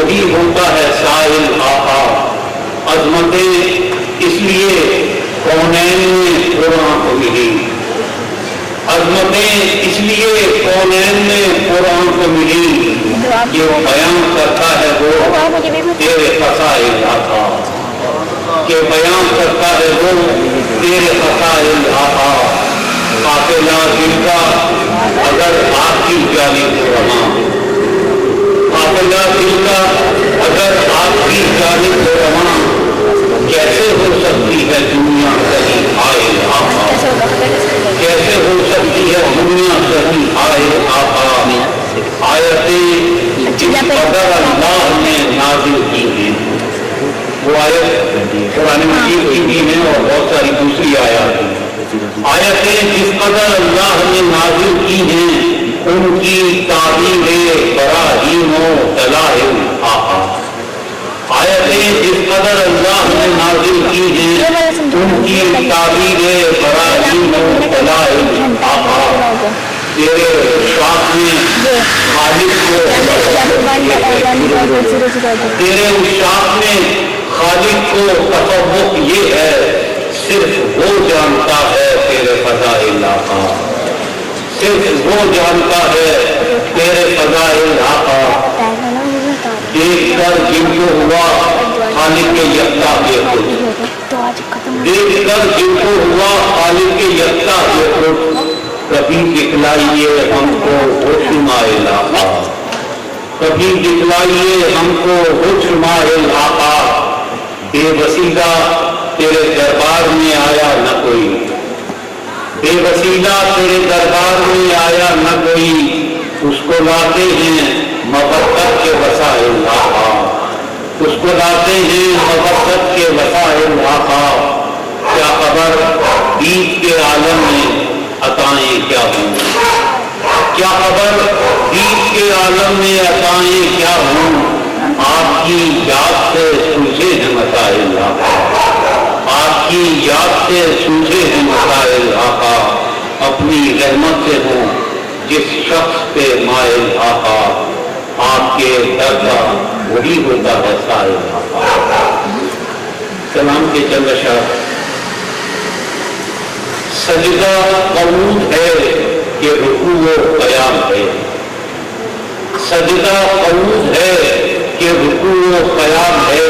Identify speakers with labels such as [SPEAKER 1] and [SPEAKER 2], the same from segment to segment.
[SPEAKER 1] وہی ہوتا ہے سائل آقا۔ عظمتیں اس لیے کونین میں قرآن کو ملی، عظمتیں اس لیے کونین میں قرآن کو ملی کہ وہ بیان کرتا ہے وہ تیرے فضائل آقا، کہ بیان کرتا ہے وہ تیرے فضائل آقا۔ قافلہ دل کا اگر آپ کی جانب رواں، قافلہ دل کا اگر آپ کی جانب رواں، کیسے ہو سکتی ہے دنیا کہیں آئے آقا، کیسے ہو سکتی ہے دنیا کہیں آئے آقا۔ آیتیں جس قدر اللہ نے نازل کی ہیں، وہ آیت قرآن مجید کی بھی ہیں اور بہت ساری دوسری آیات ہیں۔ آیتیں جس قدر اللہ نے نازل کی ہیں ان کی تعبیر براہیم و دلائل آقا۔ آیتیں جس قدر اللہ نے نازل کی ہیں ان کی تعبیر براہیم و دلائل آقا۔ تیرے شاخ میں خالق کو، تیرے شاخ میں خالق کو تصوف یہ ہے صرف وہ جانتا ہے تیرے فضائل آقا، صرف وہ جانتا ہے تیرے فضائل آقا۔ دیکھ کر جن کو ہوا خالق یکتا کے خود، دیکھ کر جن کو ہوا خالق یکتا کے خود، کبھی دکھلائیے ہم کو ہوشمائے آقا، کبھی دکھلائیے ہم کو ہوشمائے آقا۔ بے وسیلہ تیرے دربار میں آیا نہ کوئی، بے وسیلہ تیرے دربار میں آیا نہ کوئی، اس کو لاتے ہیں محبت کے وسائل آقا، اس کو لاتے ہیں محبت کے وسائل آقا۔ کیا خبر عید کے عالم میں عطائیں کیا ہوں، کیا خبر عید کے عالم میں عطائیں کیا ہوں، آپ کی یاد سے سوچے ہیں مسائل آقا، آپ کی یاد سے سوچے ہیں مسائل آقا۔ اپنی رحمت سے ہوں جس شخص پہ مائل آقا، آپ کے در کا وہی ہوتا ہے سائل آقا۔ کلام کے چند اشعار۔ سجدہ قعود ہے کہ رکوع و قیام ہے، سجدہ قعود ہے کہ رکوع و قیام ہے،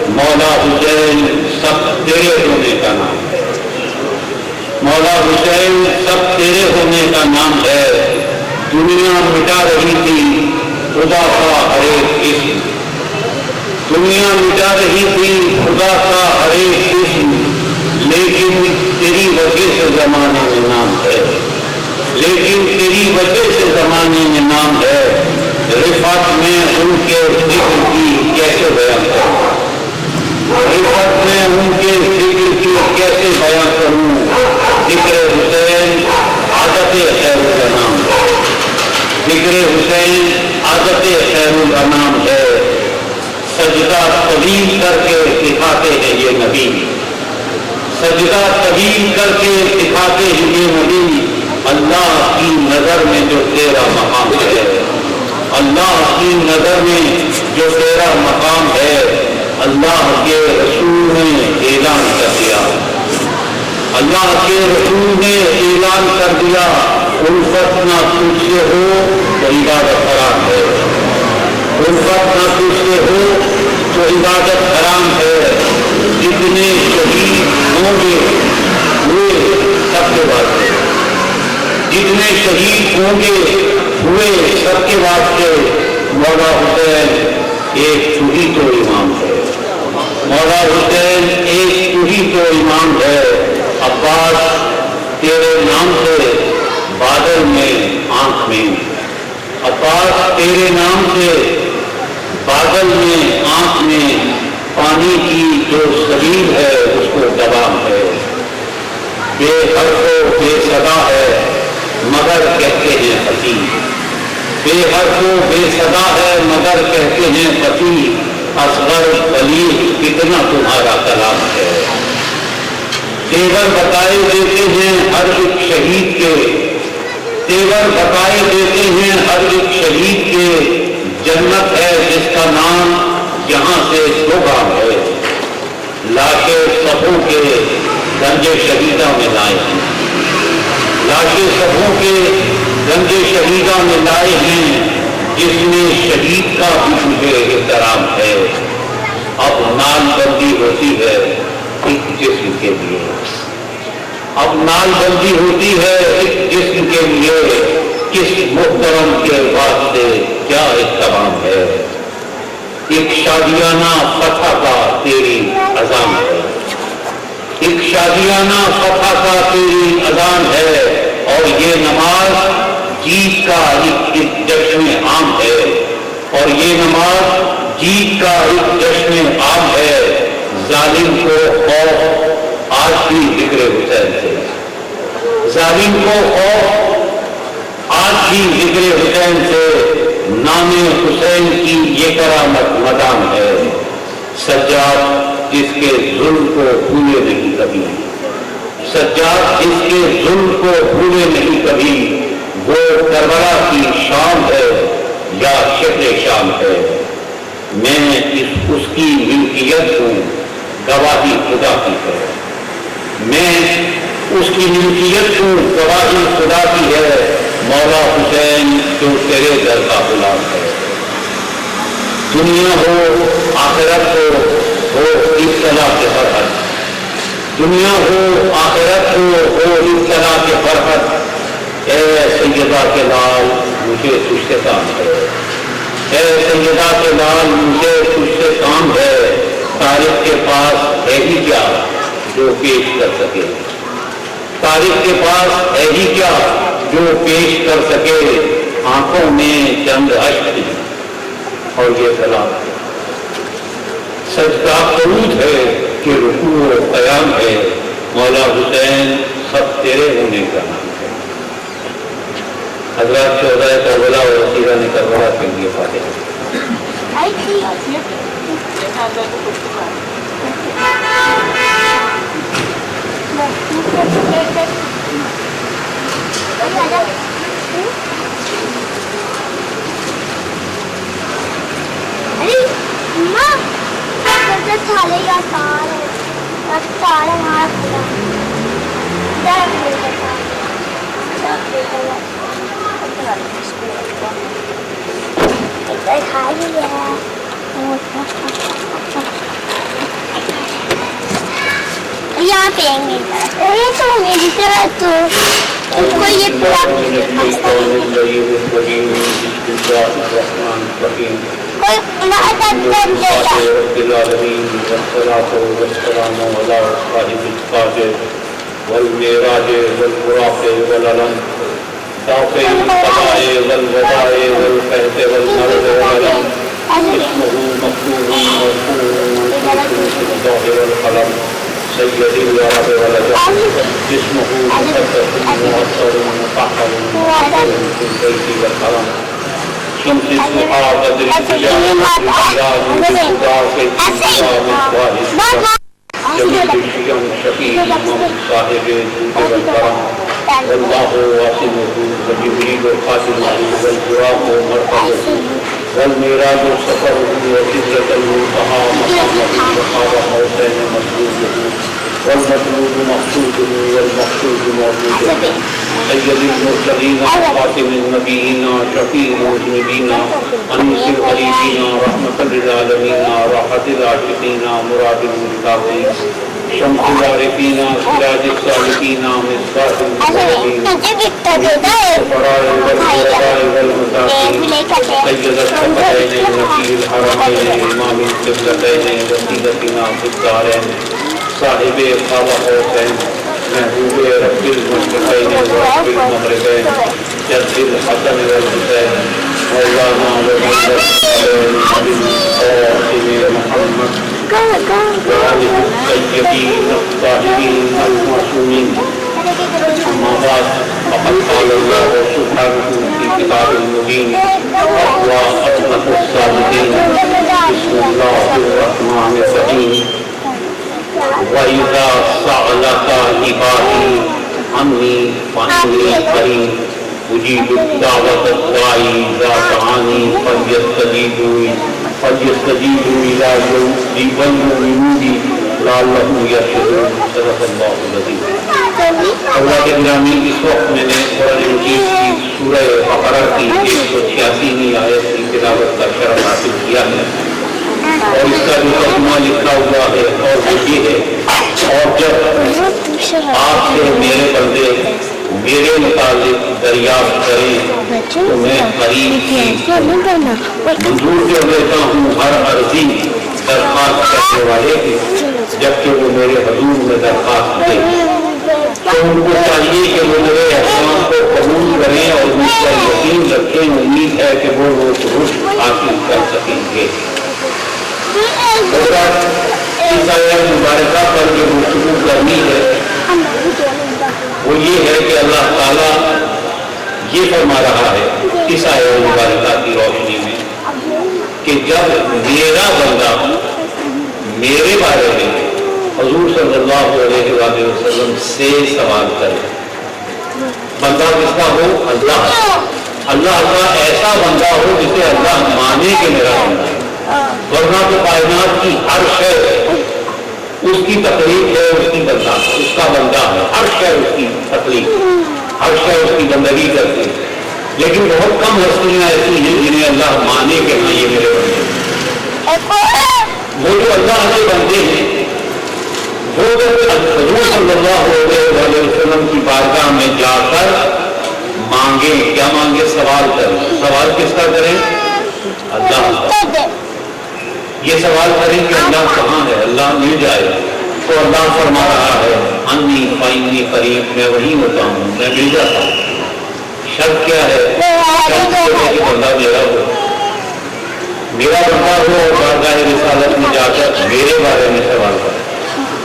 [SPEAKER 1] مولا حسین سب تیرے ہونے کا نام ہے، مولا حسین سب تیرے ہونے کا نام ہے۔ دنیا مٹا رہی تھی خدا کا ہر ایک اسم، دنیا مٹا رہی تھی خدا کا ہر ایک اسم، لیکن تیری وجہ سے زمانے میں نام ہے، لیکن تیری وجہ سے زمانے میں نام ہے۔ رفعت میں ان کے ذکر کی کیسے بیان کروں، رفعت میں ان کے ذکر کی کیسے بیان کروں۔ ذکر حسین عادت خیر کا نام ہے، ذکر حسین عادت خیر کا نام ہے۔ سجدہ طویل کر کے دکھاتے ہیں یہ نبی، سجدہ طویل کر کے دکھاتے ہیں یہ نبی۔ اللہ کی نظر میں جو تیرا مقام ہے، اللہ کی نظر میں جو تیرا مقام ہے، اللہ کے رسول نے اعلان کر دیا، اللہ کے رسول نے اعلان کر دیا، الفت نہ تجھ سے ہو تو عبادت حرام ہے، الفت نہ تجھ سے ہو تو عبادت حرام ہے۔ جتنے شہید ہوں گے ہوئے سب کے واسطے، جتنے شہید ہوں گے ہوئے سب کے واسطے۔ مولا حسین ایک تو ہی تو امام ہے، مولا حسین ایک تو ہی تو امام ہے۔ عباس تیرے نام سے بادل میں آنکھ میں، عباس تیرے نام سے بادل میں آنکھ میں، پانی کی جو سبیل ہے اس کو دوام ہے۔ بے حرف و بے صدا ہے مگر کہتے ہیں فصیح، بے حرف و بے صدا ہے مگر کہتے ہیں فصیح۔ اصغر بلیغ کتنا تمہارا کلام ہے، تیور بتائے دیتے ہیں ہر ایک شہید کے، تیور بتائے دیتے ہیں ہر ایک شہید کے۔ جنت ہے جس کا نام یہاں سے 2 گام ہے، لاشیں صفوں کے گنج شہیدہ میں لائے ہیں، لاشیں صفوں کے گنج شہیدہ میں لائے ہیں، جس میں شہید کا بھی مجھے احترام ہے۔ اب نال بندی ہوتی ہے ایک جسم کے لیے، اب نال بندی ہوتی ہے ایک جسم کے لیے، کس محترم کے واسطے کیا احترام ہے۔ ایک شادیانہ فتح کا تیری اذان ہے، ایک شادیانہ فتح کا تیری اذان ہے، اور یہ نماز جیت کا ایک جشن عام ہے، اور یہ نماز جیت کا ایک جشن عام ہے۔ ظالم کو خوف آج بھی ذکر حسین سے، ظالم کو خوف آج بھی ذکر حسین سے، نام حسین کی یہ کرامت مدام ہے۔ سجاد جس کے ظلم کو بھولے نہیں کبھی، سجاد جس کے ظلم کو بھولے نہیں کبھی، وہ کربلا کی شام ہے یا شہر شام ہے۔ میں اس کی ملکیت ہوں، گواہی خدا کی ہے، میں اس کی ملکیت ہوں، گواہی خدا کی ہے۔ مولا حسین جو تیرے در کا غلام ہے، دنیا ہو آخرت ہو ابتلا کے فرحت، دنیا ہو آخرت ہو ابتلا کے فرحت۔ اے سیدہ کے لال مجھے تجھ سے کام ہے، اے سیدہ کے لال مجھے تجھ سے کام ہے۔ طارق کے پاس ہے ہی کیا جو پیش کر سکے، طارق کے پاس ہے ہی کیا جو پیش کر سکے، آنکھوں میں چند اشک اور یہ سلام ہے، سجدہ قنوت ہے کہ رکوع و قیام ہے۔ مولا حسین سب تیرے ہونے کا نام ہے۔ حضرات شہدائے کربلا اور اسیران کربلا کے لیے فاتحہ۔
[SPEAKER 2] یہاں پہ میری طرح تو کو یہ پورا
[SPEAKER 1] والميراج والبراق والعلم دافع القضاء والوضاء والقهد والمرض والعلم اسمه مكتوب مرفوع في الظاهر والقلم سيد الورد والعجم جسمه مقدس مؤثر مطهر مطهر في البيت والحرم شمس الصحابة الرجال بالخدا في الإسلام جميل الشيم الشفيع من صاحب الجود والكرم والله واسمه وجبريل خاتمه والبراق مرقبه والميراج سفره وسدرة المنتهى مقامه وقاب قوسين مسجوده والمطلوب مقصوده والمقصود موجوده سيد المرسلين وخاتم النبيين شفيع المذنبين أنس الغريبين رحمة للعالمين راحة العاشقين مراد المشتاقين شمس العارفين سراج السالكين مصباح المسلمين الفقراء والغرباء والمساكين سيد الثقلين وكيل الحرمين إمام القبلتين وسيلتنا في الدارين صاحب خالق حسين محبوب رب المشرقين ورب المغربين جد الحسن والحسين مولانا ومولانا القاسم محمد وآله الطيبين الطاهرين المعصومين أما بعد فقد قال الله سبحانه في كتاب المبين وأصدق الصادقين بسم الله الرحمن الرحيم وَإِذَا سَأَلَكَ عِبَادِي عَنِّي فَإِنِّي قَرِيبٌ أجيب الدعوة الداعي إذا دعاني فليستجيبوا إلى يؤمنوا بي لعلهم يرشدون صدق الله العظيم. اولاد گرامی، اس وقت میں نے قرآن مجید کی سورہ بقرہ کی 186ویں آیت کی تلاوت کا شرف حاصل کیا ہے، اور اس کا جو ترجمہ لکھا ہوا ہے اور وہ یہ ہے: اور جب آپ سے میرے بندے میرے متعلق دریافت کریں تو میں قریب منظور کر لیتا ہوں ہر عرضی درخواست کرنے والے کی، جبکہ وہ میرے حضور میں درخواست دیں، تو ان کو چاہیے کہ وہ میرے احکام کو قبول کریں اور مجھ پر یقین رکھیں۔ امید ہے کہ وہ روز رشد حاصل کر سکیں گے۔ اس آیت مبارکہ پر جو گفتگو کرنی ہے وہ یہ ہے کہ اللہ تعالیٰ یہ فرما رہا ہے اس آیت مبارکہ کی روشنی میں کہ جب میرا بندہ میرے بارے میں حضور صلی اللہ علیہ وآلہ وسلم سے سوال کرے، بندہ کس کا ہو؟ اللہ کا ایسا بندہ ہو جسے اللہ مانے کہ میرا بندہ ہے، ورنہ تو کائنات کی ہر شے اس کی تکلیف ہے، اس کی بندہ اس کا بندہ ہے، ہر شے اس کی تکلیف، ہر شے اس کی بندگی کرتی ہے، لیکن بہت کم ہستیاں ایسی ہیں جنہیں اللہ مانے کہ ہاں یہ میرے بندے ہیں۔ وہ جو اللہ کے بندے ہیں وہ حضور صلی اللہ علیہ وسلم کی بارگاہ میں جا کر مانگے، کیا مانگے؟ سوال کریں۔ سوال کس کا کریں؟ اللہ کا۔ یہ سوال کریں کہ اللہ کہاں ہے، اللہ مل جائے، تو اللہ فرما رہا ہے انی فانی قریب، میں وہی ہوتا ہوں، میں مل جاتا ہوں۔ شرط کیا ہے؟ شرط یہ ہے کہ بندہ میرا ہو، میرا بندہ ہو اور بارگاہ رسالت میں جا کر میرے بارے میں سوال کرے،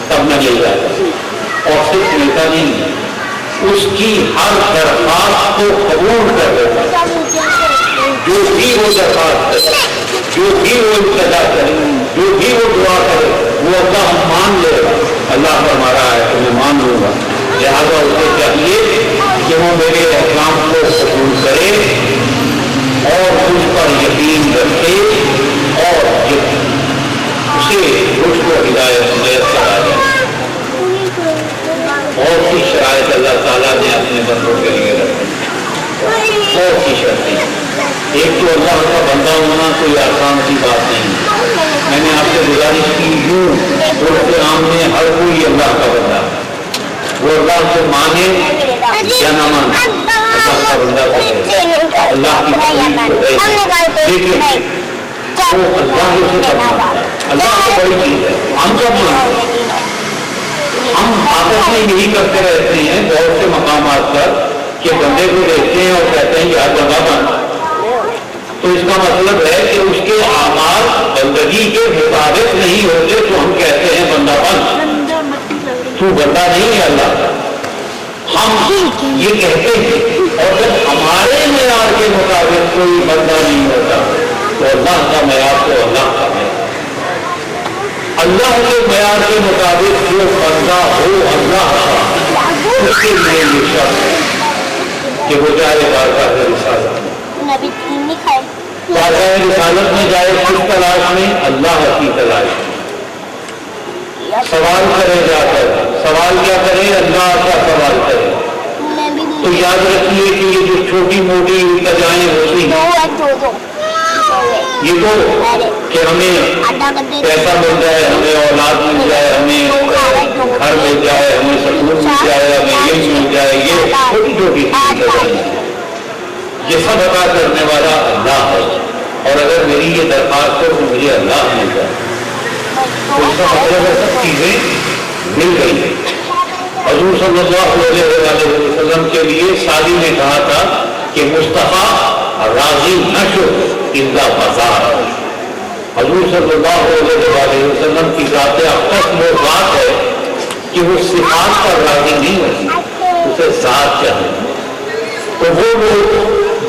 [SPEAKER 1] تب میں مل جاتا ہوں۔ اور صرف ملتا نہیں، اس کی ہر درخواست کو قبول کر دیتا ہے، جو بھی وہ درخواست کرے، جو بھی وہ التجا کرے، جو بھی وہ دعا کرے، وہ اللہ مان لے گا۔ اللہ فرما رہا ہے کہ میں مان لوں گا، لہٰذا اسے چاہیے کہ وہ میرے احکام کو قبول کرے اور اس پر یقین رکھے اور اسے رشد و ہدایت میسر آ جائے۔ بہت سی شرائط اللہ تعالیٰ نے اپنے بندوں کے لیے رکھی، بہت سی شرطیں۔ ایک تو اللہ کا بندہ ہونا کوئی آسان سی بات نہیں، میں نے آپ سے گزارش کی یوں کے عام میں ہر کوئی اللہ کا بندہ، وہ اللہ سے مانے یا نہ مانے، اللہ کا بندہ ہے، اللہ کی تکلیف کو دے، لیکن وہ اللہ سے کرنا، اللہ کو بڑی چیز ہے۔ ہم کب مانتے ہیں؟ ہم آپس میں یہی کرتے رہتے ہیں بہت سے مقامات پر کہ بندے کو دیکھتے ہیں اور کہتے ہیں یار بندہ بن، تو اس کا مطلب ہے کہ اس کے اعمال بندگی کے مطابق نہیں ہوتے تو ہم کہتے ہیں بندہ بن، تو بندہ نہیں ہے اللہ کا، ہم یہ کہتے ہیں۔ اور جب ہمارے معیار کے مطابق کوئی بندہ نہیں ہوتا تو اللہ کا معیار تو اللہ کا ہے، اللہ کے معیار کے مطابق جو بندہ ہو اللہ کا، اس کے لیے یہ شرط ہے کہ وہ جائے بارگاہ رسالت میں، بارگاہ رسالت میں جائے کس تلاش میں؟ اللہ کی تلاش میں، سوال کرے جا کر، سوال کیا کرے؟ اللہ کا سوال کرے۔ تو یاد رکھیے کہ یہ جو چھوٹی موٹی التجائیں ہوتی ہیں یہ تو کہ ہمیں پیسہ مل جائے، ہمیں اولاد مل جائے، ہمیں گھر مل جائے، ہمیں سکون مل جائے، ہمیں یہ مل جائے، یہ چھوٹی چھوٹی التجائیں، یہ سب عطا کرنے والا اللہ ہے، اور اگر میری یہ درخواست ہو تو مجھے اللہ مل جائے، تو اس کا مطلب ہے سب چیزیں مل گئی ہیں۔ حضور صلی اللہ علیہ وسلم کے لیے سعدی نے کہا تھا کہ مصطفیٰ راضی نہ شو الا بازار، حضور صلی اللہ علیہ وسلم کی ذات اقدس وہ بات ہے کہ وہ صفات پر راضی نہیں ہوتی، اسے ذات چاہیے۔ تو وہ لوگ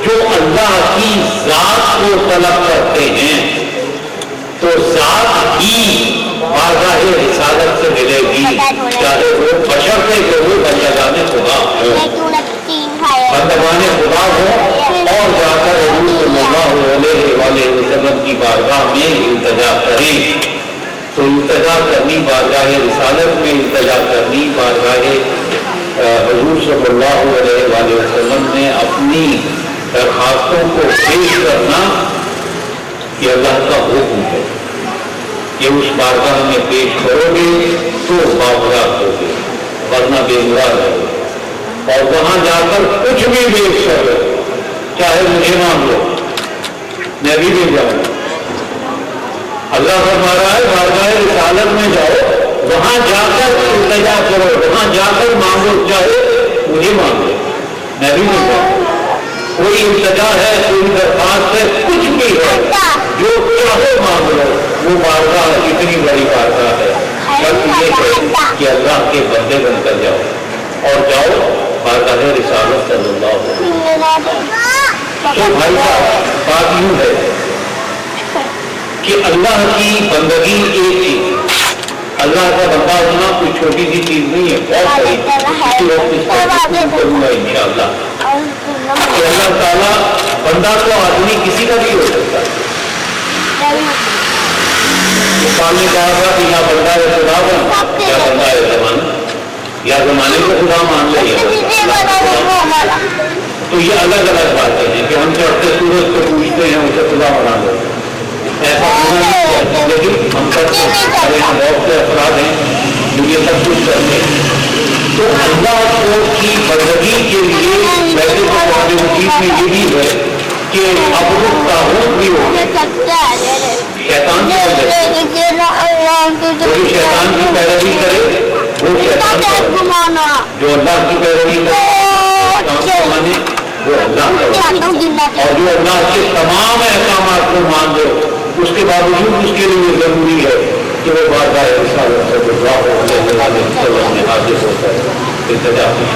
[SPEAKER 1] جو اللہ کی ذات کو طلب کرتے ہیں تو ذات ہی بارگاہ رسالت سے ملے گی، چاہے وہ بشر سے جو وہ بندگان خدا ہو۔ بندگان خدا ہوں اور جا کر حضور صلی اللہ علیہ وسلم کی بارگاہ میں التجا کریں. تو التجا کرنی بارگاہ رسالت میں التجا کرنی بارگاہ حضور صلی اللہ علیہ وسلم نے اپنی درخواستوں کو پیش کرنا یہ اللہ کا حکم ہے کہ اس بارگاہ میں پیش کرو گے تو باوقات ہوگے ورنہ بے مراد رہو. اور وہاں جا کر کچھ بھی پیش کرو, چاہے مجھے مان لو, میں بھی نہیں جاؤں. اللہ فرما رہا ہے بارگاہ رسالت میں جاؤ, وہاں جا کر التجا کرو, وہاں جا کر مانگو, چاہے مجھے مانگو, میں بھی نہیں جاؤں. کوئی التجا ہے, کوئی درخواست ہے, کچھ بھی ہے, جو چاہے مانگ لو. وہ بارگاہ اتنی بڑی بارگاہ ہے, بس یہ ہے کہ اللہ کے بندے بن کر جاؤ اور جاؤ بارگاہ رسالت صلی اللہ علیہ وسلم. تو بھائی صاحب بات یوں ہے کہ اللہ کی بندگی ایک چیز, اللہ کا بندہ ہونا کوئی چھوٹی سی چیز نہیں ہے, بہت بڑی. اسی وقت اس کو کروں گا انشاءاللہ کہ اللہ تعالیٰ بندہ تو آدمی کسی کا بھی ہو سکتا ہے. مثال نے کہا تھا کہ یا بندہ ہے خدا بن, یا بندہ ہے زمانہ, یا زمانے کو خدا مان لے. تو یہ الگ الگ باتیں ہیں کہ ہم چڑھتے سورج کو پوچھتے ہیں اسے خدا بنا لو, ایسا ہونا نہیں چاہیے. لیکن ہم سب بہت سے افراد ہیں جو یہ سب کچھ کرتے ہیں. تو اللہ کی بندگی کے لیے ویسے تو قرآن مجید میں یہ بھی ہے کہ اب وہ طاغوت بھی ہو, شیطان کی بندگی, جو شیطان کی پیروی کرے وہ شیطان کا مانے, جو اللہ کی پیروی کرے مانے وہ اللہ کا, اور جو اللہ کے تمام احکامات کو مان لو اس کے باوجود اس کے لیے ضروری ہے کہ وہ بارگاہ رسالت صلی اللہ علیہ وسلم میں حاضر ہو کر التجا کرے.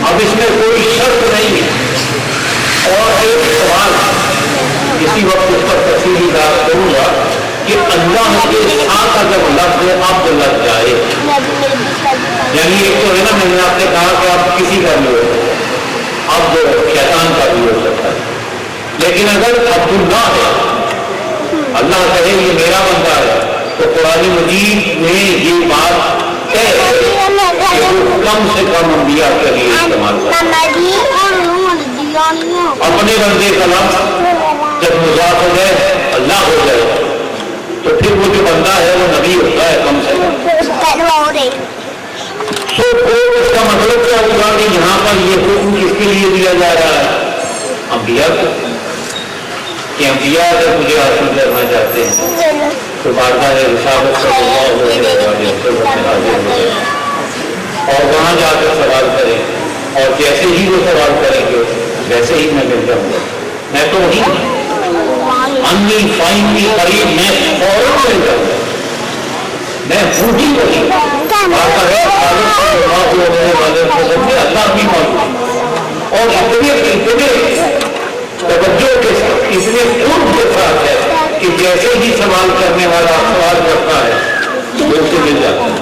[SPEAKER 1] اب اس میں کوئی شرط نہیں ہے. اور ایک سوال اسی وقت اس پر تفصیلی بات کروں گا کہ اللہ کے ساتھ اگر لفظ اب لگ جائے, یعنی ایک تو ہے نا, میں نے آپ سے کہا کہ آپ کسی کا بھی ہو سکتا ہے, اب شیطان کا بھی ہو سکتا ہے, لیکن اگر عبداللہ ہے, اللہ کہے یہ میرا بندہ ہے, تو قرآن مجید میں یہ بات ہے کہ وہ کم سے کم انبیاء کے لیے استعمال کرے. اپنے بندے کا لفظ جب مضاف ہو جائے, اللہ ہو جائے, تو پھر وہ جو بندہ ہے وہ نبی ہوتا ہے کم سے کم. تو اس کا مطلب کیا ہوگا کہ یہاں پر یہ حکم کس کے لیے دیا جا رہا ہے؟ انبیاء کو, کہ انبیاء اگر مجھے حاصل کرنا چاہتے ہیں تو بارگاہ رسالت صلی اللہ علیہ وسلم میں حاضر ہو جائیں اور وہاں جا کر سوال کریں, اور جیسے ہی وہ سوال کریں گے ویسے ہی میں مل جاؤں گا. میں تو وہی انلی فائنلی قریب میں فوراً مل جاؤں گا, میں ہوں ہی وہی. اللہ بھی موجود اور اتنے توجہ کے ساتھ, اتنے قرب کے ساتھ ہے کہ جیسے ہی سوال کرنے والا سوال کرتا ہے وہ اسے مل جاتا ہے,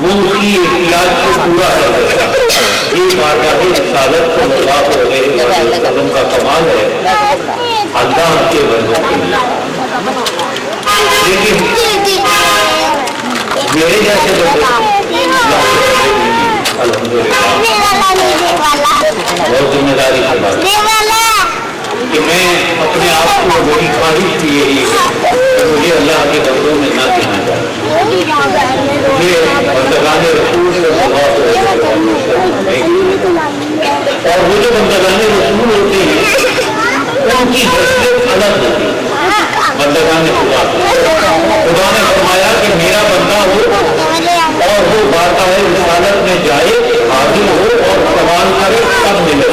[SPEAKER 1] وہ اس کی احتیاط کو پورا کر دیتا ہے. یہ بارگاہ رسالت صلی اللہ علیہ وسلم کا کمال ہے اللہ کے بندوں کے لیے. لیکن میرے جیسے بندے الحمدللہ بہت ذمہ داری سے بات کہ میں اپنے آپ کو بڑی خواہش بھی یہی ہے کہ مجھے اللہ کے بندوں میں نہ کہنا چاہیے, مجھے بندگان رسول سے بہت اور وہ جو بندگان رسول ہوتے ہیں ان کی حیثیت الگ ہوتی ہے. بندگان خدا, خدا نے فرمایا کہ میرا بندہ ہو اور وہ بارگاہ رسالت میں جائے, حاضر ہو اور سوال کرے تب ملے.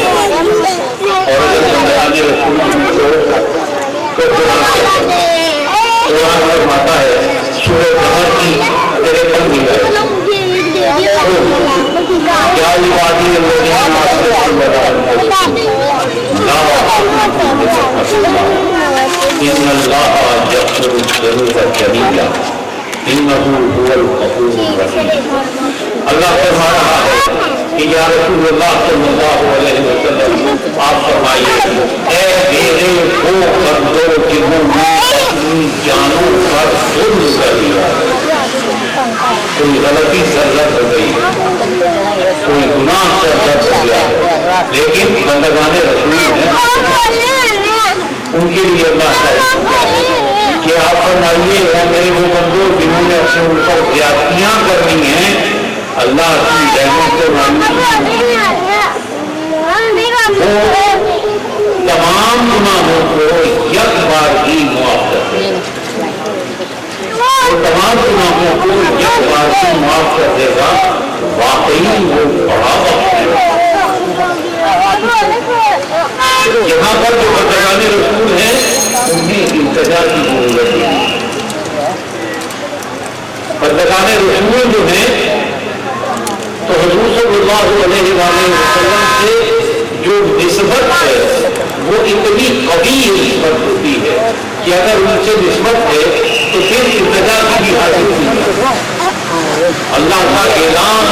[SPEAKER 1] اور اگر بندگان رسول تو قرآن فرماتا ہے سورہ زمر کی 53 میں کیا عبادی ان اللہ یغفر الذنوب جميعا انہ هو الغفور الرحیم. اللہ فرما رہا ہے کہ یا رسول اللہ صلی اللہ علیہ وسلم آپ فرمائیے اے میرے وہ بندوں جنہوں نے اپنی جانوں پر ظلم کر دیا، کوئی غلطی سرزد ہو گئی، کوئی گناہ سرزد ہو گیا، لیکن بندگان رسول ہیں ان کے لیے اللہ تعالیٰ کہ آپ فرمائیے اے میرے وہ بندوں جنہوں نے اپنے اوپر زیادتیاں کرنی ہیں، اللہ کی رحمت سے وہ تمام گناہوں کو یک بار ہی معاف کر دے گا، وہ تمام گناہوں کو یک بار ہی معاف کر دے گا، واقعی وہ بڑا وقت ہے۔ یہاں پر جو بندگان رسول ہیں انہیں التجا کی ضرورت ہے۔ بندگان رسول جو ہیں تو حضور صلی اللہ علیہ وسلم سے جو نسبت ہے وہ اتنی قوی نسبت ہوتی ہے کہ اگر ان سے نسبت ہے تو پھر التجا کی بھی حاجت نہیں ہے۔ اللہ کا اعلان،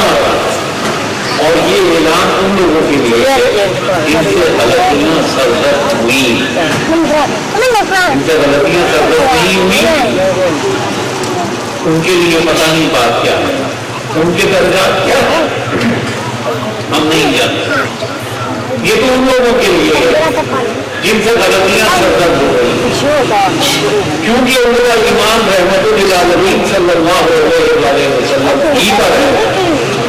[SPEAKER 1] اور یہ اعلان ان لوگوں کے لیے ہے جن سے غلطیاں سرزد ہوئی، ان سے غلطیاں سرزد نہیں ہوئی، ان کے لیے پتہ نہیں بات کیا ہے، ان کے درجات کیا ہے ہم نہیں جانتے۔ یہ تو ان لوگوں کے لیے ہے جن سے غلطیاں سرزد ہو گئی، کیونکہ ان کا ایمان رحمت للعالمین صلی اللہ علیہ وسلم کی پر ہے،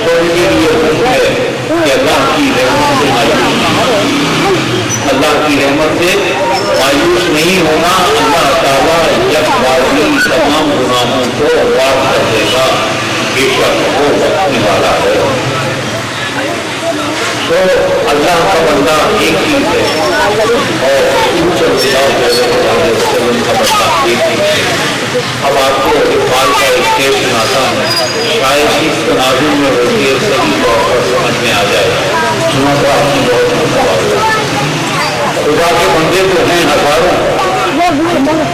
[SPEAKER 1] تو ان کے لیے حکم ہے کہ اللہ کی رحمت سے اللہ کی رحمت سے مایوس نہیں ہونا۔ اللہ تعالیٰ یک باری تمام گناہوں کو معاف کر دے گا، بے شک وہ بخشنے والا ہے۔ تو اللہ کا بندہ ایک چیز ہے اور صلی اللہ علیہ وسلم کا بندہ ایک چیز ہے۔ اب آپ کو اقبال کا ایک شعر سناتا ہوں، شاید اس تناظر میں وہ شعر صحیح طور پر سمجھ میں آ جائے، سنا تو آپ کی بہت متبادل۔ خدا کے بندے تو ہیں ہزاروں،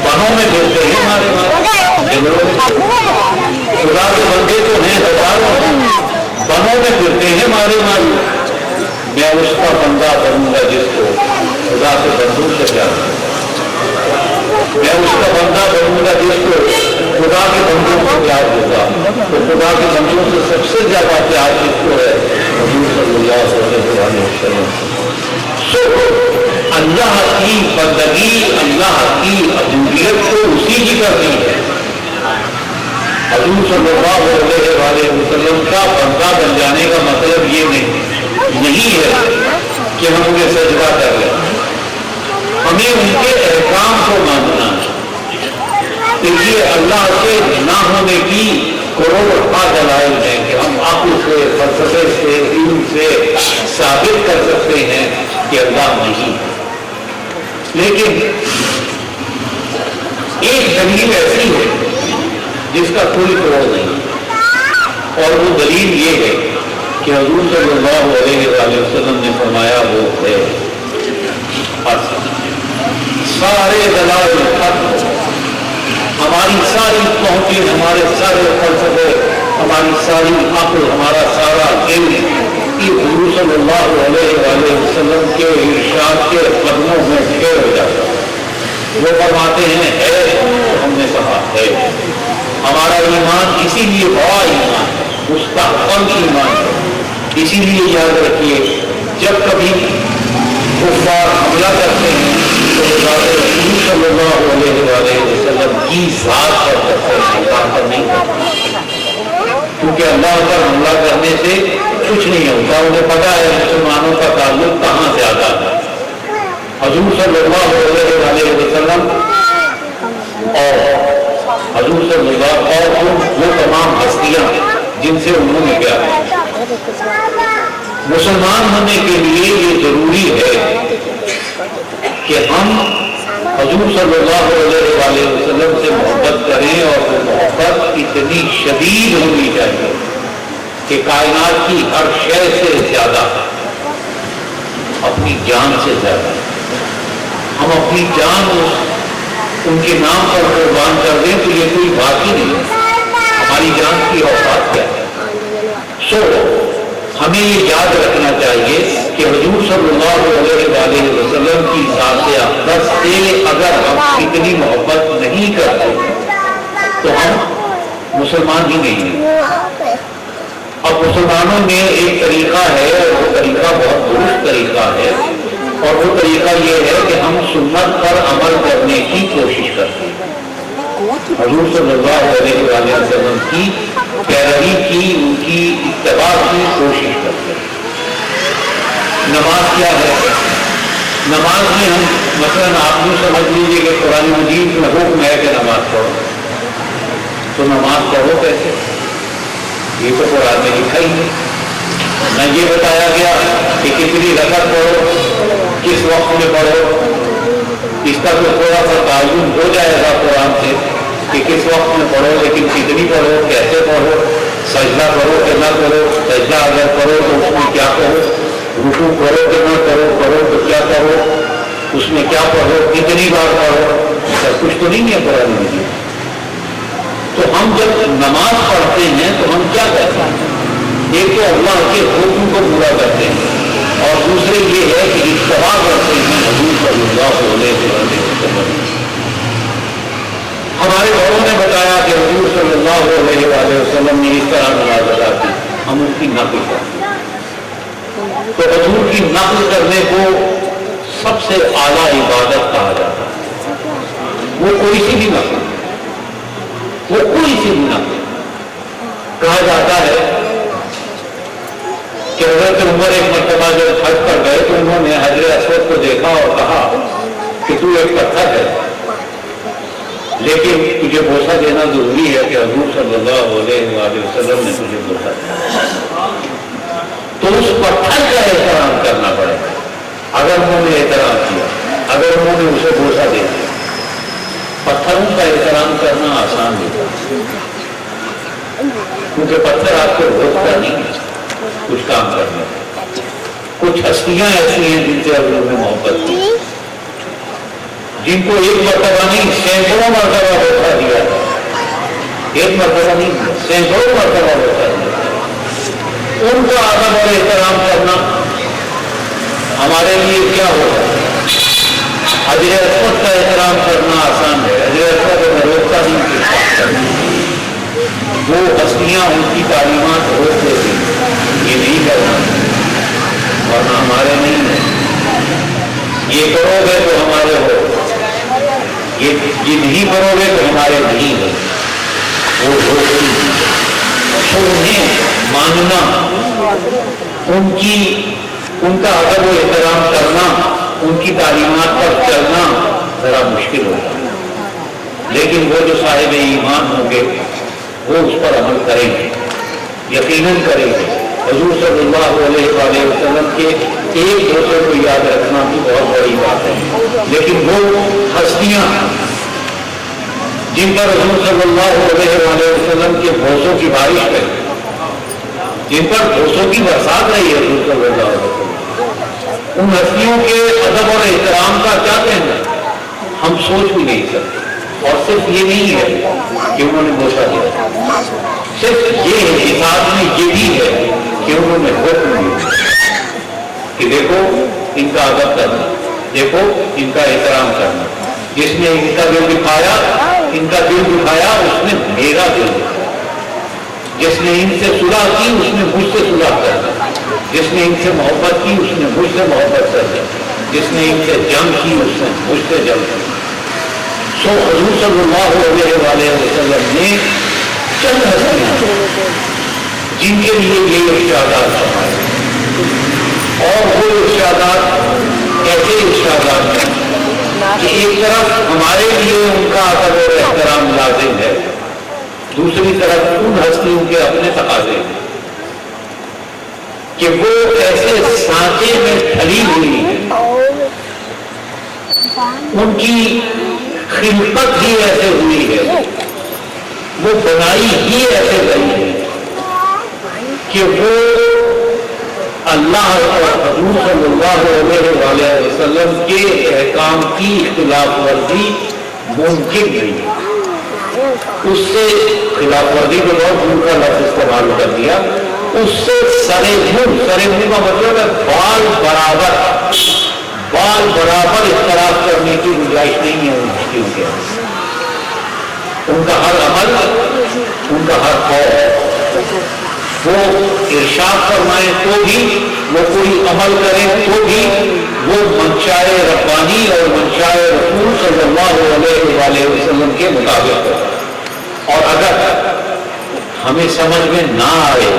[SPEAKER 1] بنوں میں پھرتے ہیں ہمارے خدا کے بندے تو ہیں ہزاروں، بنوں میں پھرتے ہیں مارے مارے، میں اس کا بندہ بنوں گا جس کو خدا کے بندوں سے پیار ہوگا، میں اس کا بندہ بنوں گا جس کو خدا کے بندوں سے پیار ہوگا۔ تو خدا کے بندوں سے سب سے زیادہ پیار جس کو ہے حضور صلی اللہ علیہ وسلم۔ اللہ کی بندگی، اللہ کی عبودیت کو اسی کی کرنی ہے۔ حضور صلی اللہ علیہ وسلم کا بندہ بن جانے کا مطلب یہ نہیں ہے کہ ہم انہیں سجدہ کر لیں، ہمیں ان کے احکام کو ماننا ہے۔ دیکھیے اللہ کے نہ ہونے کی کروڑ دلائل ہیں کہ ہم عقل سے، فلسفے سے، علم سے ثابت کر سکتے ہیں کہ اللہ نہیں ہے، لیکن ایک دلیل ایسی ہے جس کا کوئی توڑ نہیں، اور وہ دلیل یہ ہے کہ حضور صلی اللہ علیہ وسلم نے فرمایا وہ ہے سارے دلائل ختم، ہماری ساری پہنچیں، ہمارے سارے فلسفے، ہماری ساری عقل، ہمارا سارا علم کہ حضور صلی اللہ علیہ وسلم کے ارشاد کے قدموں میں ٹھہر ہو جاتا ہے۔ وہ فرماتے ہیں ہے تو ہم نے کہا ہے۔ ہمارا ایمان اسی لیے بڑا ایمان ہے، مستحکم ایمان ہے۔ اسی لیے یاد رکھیے جب کبھی کفار حملہ کرتے ہیں تو رسول صلی اللہ علیہ وسلم کی ذات پر کرتے ہیں، اللہ پر نہیں کرتے، کیونکہ اللہ پر حملہ کرنے سے کچھ نہیں ہوتا، انہیں پتا ہے مسلمانوں کا تعلق کہاں زیادہ ہے۔ حضور صلی اللہ علیہ وسلم اور حضور صلی اللہ اور وہ تمام ہستیاں جن سے انہوں نے کیا ہے، مسلمان ہونے کے لیے یہ ضروری ہے کہ ہم حضور صلی اللہ علیہ وسلم سے محبت کریں، اور وہ محبت اتنی شدید ہونی چاہیے کہ کائنات کی ہر شے سے زیادہ، اپنی جان سے زیادہ ہم اپنی جان ان کے نام پر قربان کر دیں تو یہ کوئی بات ہی نہیں، ہماری جان کی اوقات کیا ہے۔ ہمیں یہ یاد رکھنا چاہیے کہ حضور صلی اللہ علیہ وسلم کی ذات اقدس سے اگر ہم اتنی محبت نہیں کرتے تو ہم مسلمان ہی نہیں ہیں۔ اب مسلمانوں میں ایک طریقہ ہے اور وہ طریقہ بہت درست طریقہ ہے، اور وہ طریقہ یہ ہے کہ ہم سنت پر عمل کرنے کی کوشش کرتے ہیں، حضور صلی اللہ علیہ وسلم کی پیروی کی، ان کی اتباع کی کوشش کرتے ہیں۔ نماز کیا ہے؟ نماز میں ہم مثلاً آپ یوں سمجھ لیجیے کہ قرآن مجید میں حکم ہے کہ نماز پڑھو، تو نماز پڑھو کیسے؟ یہ تو قرآن میں لکھا ہی ہے، نہ یہ بتایا گیا کہ کتنی رکعت پڑھو، کس وقت میں پڑھو۔ اس کا تو تھوڑا سا تعین ہو جائے گا قرآن سے کہ کس وقت میں پڑھو، لیکن کتنی پڑھو، کیسے پڑھو، سجدہ کرو کہ نہ کرو، سجدہ اگر کرو تو اس میں کیا کرو، رکوع کرو کہ نہ کرو، کرو تو کیا کرو، اس میں کیا پڑھو، کتنی بار پڑھو، سب کچھ تو نہیں ہے قرآن میں۔ تو ہم جب نماز پڑھتے ہیں تو ہم کیا کرتے ہیں؟ ایک تو اللہ کے حکم کو پورا کرتے ہیں، اور دوسرے یہ ہے کہ اتباع کرتے ہیں حضور صلی اللہ علیہ وسلم۔ ہمارے بڑوں نے بتایا کہ حضور صلی اللہ علیہ وسلم نے اس طرح نماز ادا کی، ہم اس کی نقل کرتے ہیں۔ تو حضور کی نقل کرنے کو سب سے اعلیٰ عبادت کہا جاتا ہے۔ وہ کوئی سی بھی نقل، وہ کوئی سی بھی نقل کہا جاتا ہے کہ حضرت عمر ایک مرتبہ جب حج پر گئے تو انہوں نے حجر اسود کو دیکھا اور کہا کہ تو ایک پتھر ہے، لیکن تجھے بوسہ دینا ضروری ہے کہ حضور صلی اللہ علیہ وسلم نے تجھے بوسہ دیا، تو اس پتھر کا احترام کرنا پڑے گا۔ اگر انہوں نے احترام کیا، اگر انہوں نے اسے بوسہ دے دیا، پتھروں کا احترام کرنا آسان نہیں، کیونکہ پتھر آپ کو روکتا نہیں ہے کچھ کام کرنے میں۔ کچھ ہستیاں ایسی ہیں جن سے حضور نے محبت کی، جن کو ایک مرتبہ نہیں سینکڑوں مرتبہ بوسہ دیا، ایک مرتبہ نہیں سینکڑوں مرتبہ بوسہ دیا۔ ان کا ادب اور احترام کرنا ہمارے لیے کیا ہوگا؟ حجر اسود کا احترام کرنا آسان ہے، حجر اسود میں روکتا نہیں کہ وہ ہستیاں ان کی تعلیمات روک دیتی، یہ نہیں کرنا، ورنہ ہمارے نہیں ہے۔ یہ کرو گے تو ہمارے ہو، یہ نہیں کرو گے تو ہمارے نہیں ہے، وہ روکتی ہیں۔ تو انہیں ماننا، ان کا ادب و احترام کرنا، ان کی تعلیمات پر چلنا ذرا مشکل ہوتا ہے، لیکن وہ جو صاحب ایمان ہوں گے وہ اس پر عمل کریں گے، یقیناً کریں گے۔ حضور صلی اللہ علیہ وسلم کے ایک دوسرے کو یاد رکھنا بھی بہت بڑی بات ہے، لیکن وہ ہستیاں جن پر حضور صلی اللہ علیہ وسلم کے بوسوں کی بارش ہے، جن پر بوسوں کی برسات رہی ہے حضور صلی اللہ علیہ وسلم، ان ہستیوں کے ادب اور احترام کا کیا کہنا ہم سوچ بھی نہیں سکتے۔ اور صرف یہ نہیں ہے کہ انہوں نے بوسہ دیا، صرف یہ ہے کہ ساتھ میں یہ بھی ہے کہ انہوں نے حکم دیا کہ دیکھو ان کا ادب کرنا، دیکھو ان کا احترام کرنا، جس نے ان کا دل دکھایا، ان کا دل دکھایا، اس نے میرا دل دکھایا، جس نے ان سے صلح کی اس نے مجھ سے صلح کر دی، جس نے ان سے محبت کی اس نے مجھ سے محبت کر دی، جس نے ان سے جنگ کی اس نے مجھ سے جنگ کی۔ سو حضور صلی اللہ علیہ وسلم نے چند ہستیاں جن کے لیے یہ ارشادات فرمائے، اور وہ ارشادات ایسے ارشادات ہیں کہ ایک طرف ہمارے لیے ان کا ادب اور احترام لازم ہے، دوسری طرف ان ہستیوں کے اپنے تقاضے ہیں کہ وہ ایسے سانچے میں ڈھلی ہوئی ہے، ان کی خلقت ہی ایسے ہوئی ہے، وہ بنائی ہی ایسے گئی ہے کہ وہ اللہ اور حضور صلی اللہ علیہ وسلم کے احکام کی خلاف ورزی ممکن نہیں ہے۔ اس سے خلاف ورزی کو بہت دور کا لفظ استعمال کر دیا، اس سے سرے منہ کا مطلب ہے بال برابر اختلاف کرنے کی گنجائش نہیں ہے ان ہستیوں کے. ان کا ہر عمل، ان کا ہر قول، وہ ارشاد فرمائے تو بھی، وہ کوئی عمل کرے تو بھی، وہ منشائے ربانی اور منشائے رسول صلی اللہ علیہ وآلہ وسلم کے مطابق ہو. اور اگر ہمیں سمجھ میں نہ آئے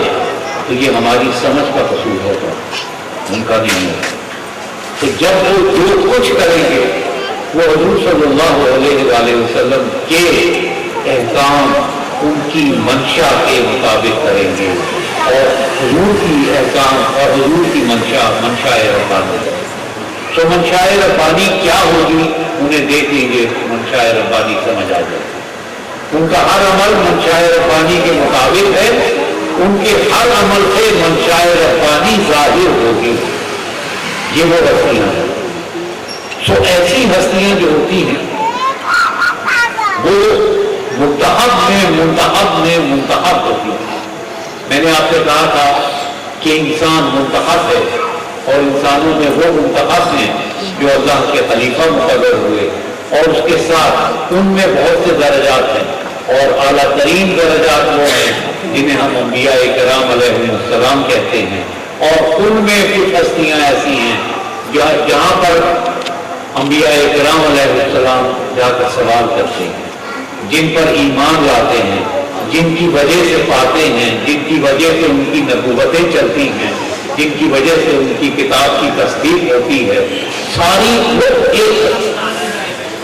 [SPEAKER 1] تو یہ ہماری سمجھ کا قصور ہوگا، ان کا نہیں ہے. کہ جب وہ جو کچھ کریں گے وہ حضور صلی اللہ علیہ وآلہ وسلم کے احکام، ان کی منشا کے مطابق کریں گے، اور حضور کی احکام اور حضور کی منشا ربانی. تو منشا ربانی کیا ہوگی انہیں دیکھ لیجیے، منشا ربانی سمجھ آ جائے. ان کا ہر عمل منشا ربانی کے مطابق ہے، ان کے ہر عمل سے منشا ربانی ظاہر ہوگی. یہ وہ ہستیاں ہیں. سو ایسی ہستیاں جو ہوتی ہیں وہ منتخب ہوتی ہیں. میں نے آپ سے کہا تھا کہ انسان منتخب ہے، اور انسانوں میں وہ منتخب ہیں جو اللہ کے خلیفہ مقرر ہوئے، اور اس کے ساتھ ان میں بہت سے درجات ہیں، اور اعلیٰ ترین درجات وہ ہیں جنہیں ہم انبیاء کرام علیہ السلام کہتے ہیں. اور ان میں کچھ ہستیاں ایسی ہیں جہاں پر انبیاء کرام علیہ السلام جا کر سوال کرتے ہیں، جن پر ایمان لاتے ہیں، جن کی وجہ سے پاتے ہیں، جن کی وجہ سے ان کی نبوتیں چلتی ہیں، جن کی وجہ سے ان کی کتاب کی تصدیق ہوتی ہے. ساری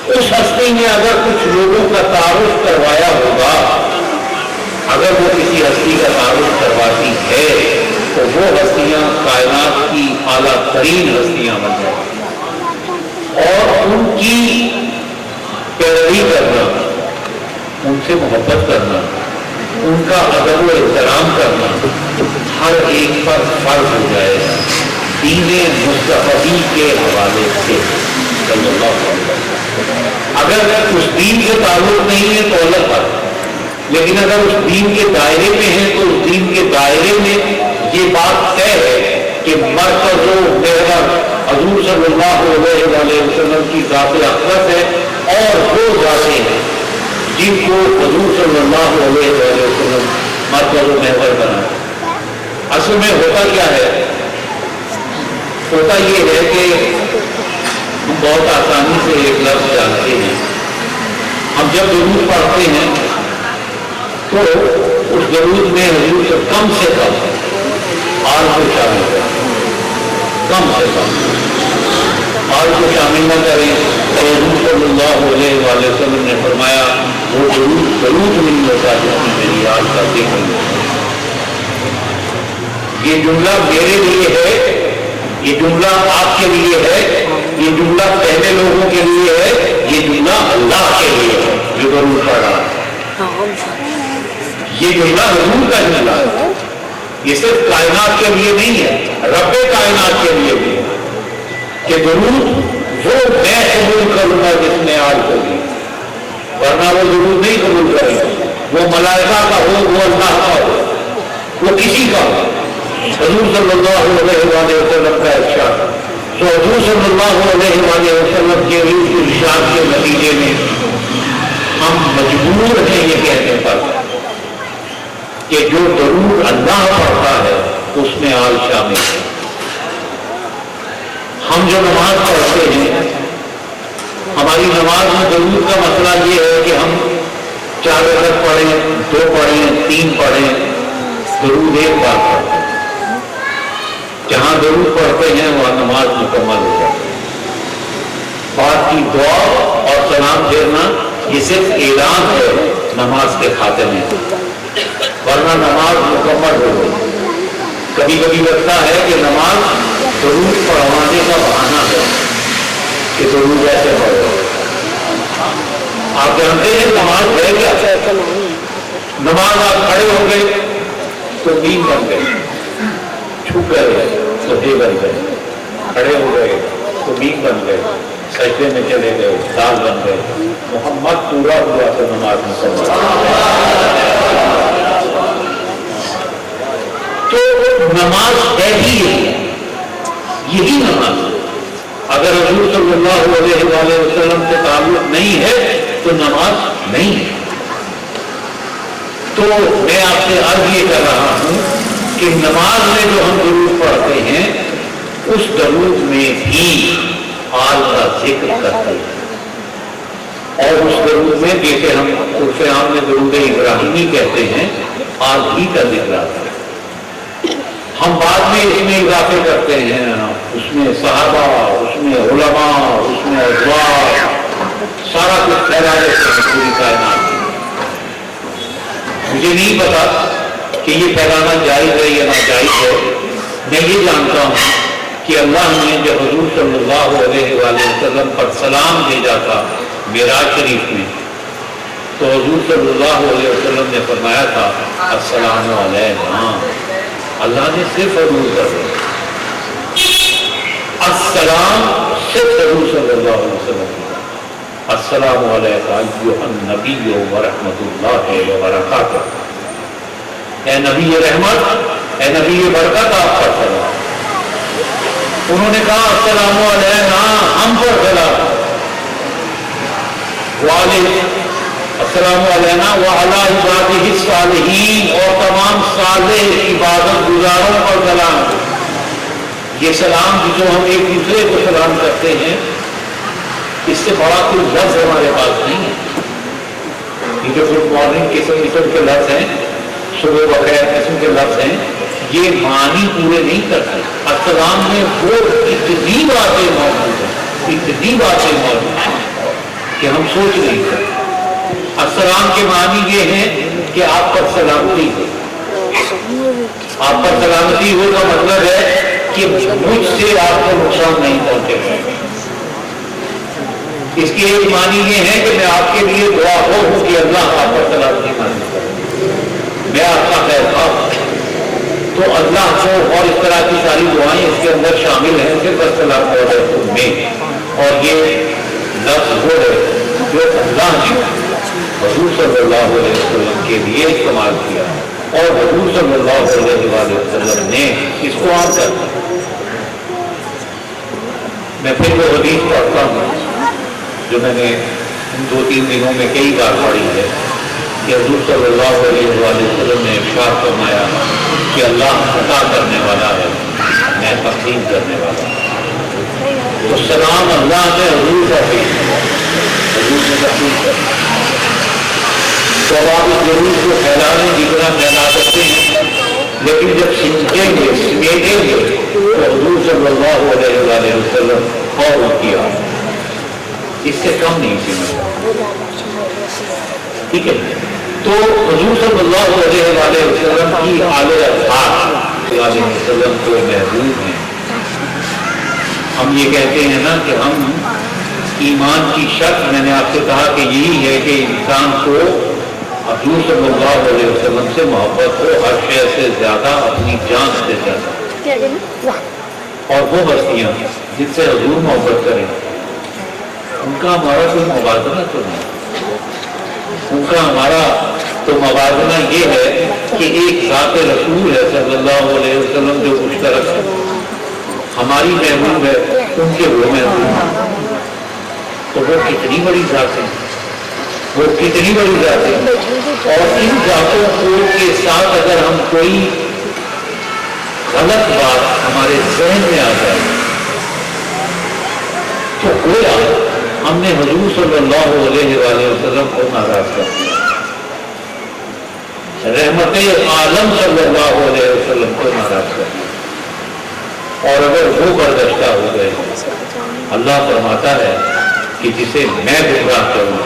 [SPEAKER 1] اس ہستی نے اگر کچھ لوگوں کا تعارف کروایا ہوگا، اگر وہ کسی ہستی کا تعارف کرواتی ہے تو وہ ہستیاں کائنات کی اعلیٰ ترین ہستیاں بن جائیں، اور ان کی پیروی کرنا، ان سے محبت کرنا، ان کا ادب و احترام کرنا ہر ایک پر فرض ہو جائے گا دین مصطفی کے حوالے سے صلی اللہ علیہ وسلم. اگر اس دین سے تعلق نہیں ہے تو الگ بات، لیکن اگر اس دین کے دائرے میں ہے تو اس دین کے دائرے میں یہ بات طے ہے کہ مرکز و محور حضور صلی اللہ علیہ وسلم کی ذات اقدس ہے، اور وہ ذاتیں ہیں جن کو حضور صلی اللہ علیہ وسلم مرکز و محور بنا. اصل میں ہوتا کیا ہے؟ ہوتا یہ ہے کہ ہم بہت آسانی سے ایک لفظ جانتے ہیں. ہم جب درود پڑھتے ہیں تو اس درود میں حضور سے کم آل کو شامل کریں، کم سے کم آل کو شامل نہ کریں. حضور صلی اللہ علیہ وآلہ وسلم نے فرمایا وہ درود نہیں ہوتا جس میں میری آل کا ذکر نہیں ہوتا. یہ جملہ میرے لیے ہے، یہ جملہ آپ کے لیے ہے، یہ جملہ پہلے لوگوں کے لیے ہے، یہ جملہ اللہ کے لیے ہے جو درود پڑھ رہا ہے. یہ جملہ حضور کا جملہ ہے، یہ صرف کائنات کے لیے نہیں ہے، رب کائنات کے لیے بھی ہے کہ درود وہ میں قبول کروں گا جس نے آج ہوگی، ورنہ وہ درود نہیں قبول کرے گا. وہ ملائکہ کا ہو، وہ اللہ کا ہو، وہ کسی کا ہو. حضور صلی اللہ علیہ وآلہ وسلم کا ارشاد. تو حضور صلی اللہ علیہ وآلہ وسلم کے ارشاد کے نتیجے میں ہم مجبور ہیں یہ کہنے پر کہ جو درود اللہ پڑھتا ہے اس میں آل شامل ہے. ہم جو نماز پڑھتے ہیں، ہماری نماز میں درود کا مسئلہ یہ ہے کہ ہم 4 رکعت پڑھیں، 2 پڑھیں، 3 پڑھیں، درود ایک بار پڑھتے ہیں. جہاں درود پڑھتے ہیں وہاں نماز مکمل ہو جاتی ہے. بعد کی دعا اور سلام پھیرنا یہ صرف اعلان ہے نماز کے خاتمے میں، ورنہ نماز مکمل ہو گئی. کبھی کبھی لگتا ہے کہ نماز درود پڑھوانے کا بہانہ ہے کہ درود ایسے پڑھو. آپ جانتے ہیں نماز ہے کیا؟ نماز آپ کھڑے ہو گئے تو نیند بن گئی، چھپ گئے تو دے بن گئے، کھڑے ہو گئے تو نیند بن گئے، سجدے میں چلے گئے دال بن گئے. محمد پورا ہوا تو نماز مکمل. تو نماز ہے ہی یہی نماز ہے. اگر حضور صلی اللہ علیہ وآلہ وسلم سے تعلق نہیں ہے تو نماز نہیں ہے. تو میں آپ سے عرض یہ کر رہا ہوں کہ نماز میں جو ہم درود پڑھتے ہیں اس درود میں بھی آل کا ذکر کرتے ہیں. اور اس درود میں جیسے ہم عرف عام میں درود ابراہیمی کہتے ہیں آل ہی کا ذکر آتا ہے. ہم بعد میں اس میں اضافے کرتے ہیں, اس میں صحابہ, اس میں علماء, اس میں ازواج, سارا کچھ پھیلا دیتے ہیں پوری کائنات میں. مجھے نہیں پتا کہ یہ پھیلانا جائز ہے یا ناجائز ہے. میں یہ جانتا ہوں کہ اللہ نے جب حضور صلی اللہ علیہ وآلہ وسلم پر سلام بھیجا تھا معراج شریف میں, تو حضور صلی اللہ علیہ وسلم نے فرمایا تھا السلام علینا. اللہ نے صرف حضور کر دیا السلام, صرف حضور صلی اللہ علیہ وسلم. السلام علیکم ایھا النبی ورحمۃ اللہ وبرکاتہ. اے نبی رحمت, اے نبی برکت, آپ پر سلام. انہوں نے کہا السلام علینا, ہم پر سلام. السلام علینا وعلی عبادہ الصالحین, اور تمام صالح عبادت گزاروں پر سلام. یہ سلام جو ہم ایک دوسرے کو سلام کرتے ہیں اس سے بڑا کوئی لفظ ہمارے پاس نہیں ہے. یہ جو گڈ مارننگ قسم کے لفظ ہیں, صبح بخیر قسم کے لفظ ہیں, یہ معنی پورے نہیں کرتے. السلام میں وہ اتنی باتیں موجود ہیں, اتنی باتیں موجود ہیں کہ ہم سوچ نہیں سکتے. السلام کے معنی یہ ہے کہ آپ پر سلامتی ہو. آپ پر سلامتی ہو کا مطلب ہے کہ مجھ سے آپ کو نقصان نہیں پہنچے گا. اس کی ایک معنی یہ ہے کہ میں آپ کے لیے دعا ہوں کہ اللہ آپ پر سلامتی مانی کرے, میں آپ کا خیر خواہ. تو اللہ کو اور اس طرح کی ساری دعائیں اس کے اندر شامل ہیں صرف السلام علیکم میں. اور یہ لفظ وہ ہے جو اللہ نے حضور صلی اللہ علیہ وسلم کے لیے استعمال کیا اور حضور صلی اللہ علیہ وسلم نے اس کو عام کر دیا. میں پھر وہ حدیث پڑھتا ہوں جو میں نے ان 2-3 دنوں میں کئی بار پڑھی ہے کہ حضور صلی اللہ علیہ وسلم نے ارشاد فرمایا کہ اللہ عطا کرنے والا ہے, میں تقسیم کرنے والا ہوں. تو سلام اللہ نے حضور کا بھی, حضور نے تقسیم کر. تو آپ اس ضرور کو پھیلانے جتنا پھیلا سکتے ہیں, لیکن جب سمجھیں گے سمیٹیں گے تو حضور صلی اللہ علیہ وسلم اور کیا اس سے کم نہیں سمجھا. ٹھیک ہے, تو حضور صلی اللہ علیہ وسلم کی اعلی افعال علیہ وسلم کو محبوب ہیں. ہم یہ کہتے ہیں نا کہ ہم ایمان کی شرط, میں نے آپ سے کہا کہ یہی ہے کہ انسان کو حضور صلی اللہ علیہ وسلم سے محبت ہو, ہر شے سے زیادہ, اپنی جان سے زیادہ. اور وہ ہستیاں جن سے حضور محبت کریں ان کا ہمارا کوئی موازنہ تو نہیں. ان کا ہمارا تو موازنہ یہ ہے کہ ایک ذات رسول ہے صلی اللہ علیہ وسلم جو مشترک ہے, ہماری محبوب ہے, ان کے وہ محبوب ہیں. تو وہ کتنی بڑی ذات ہے, وہ کتنی بڑی ذات ہے. اور ان ذاتوں کے ساتھ اگر ہم کوئی غلط بات ہمارے ذہن میں آ جائے تو گویا ہم نے حضور صلی اللہ علیہ وسلم کو ناراض کر دیا, رحمت عالم صلی اللہ علیہ وسلم کو ناراض کر دیا. اور اگر وہ برداشتہ ہو گئے, اللہ فرماتا ہے کہ جسے میں گمراہ کروں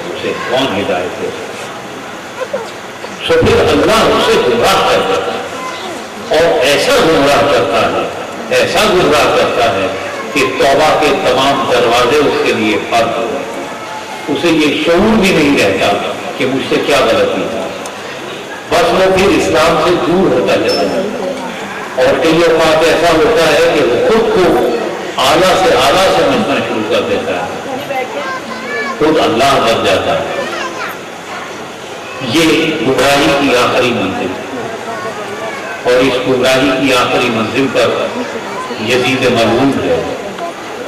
[SPEAKER 1] اسے کون ہدایت دے. سو پھر اللہ اسے گمراہ کر دیتا ہے, اور ایسا گمراہ کرتا ہے, ایسا گمراہ کرتا ہے کہ توبہ کے تمام دروازے اس کے لیے بند ہو گئے. اسے یہ شعور بھی نہیں رہتا کہ مجھ سے کیا غلطی تھی, بس وہ پھر اسلام سے دور ہوتا چلا جاتا. اور کئی اوقات ایسا ہوتا ہے کہ وہ خود کو اعلیٰ سے اعلیٰ سمجھنا شروع کر دیتا ہے, خود اللہ بن جاتا ہے. یہ گمراہی کی آخری منزل. اور اس گمراہی کی آخری منزل پر یزید ملعون ہے،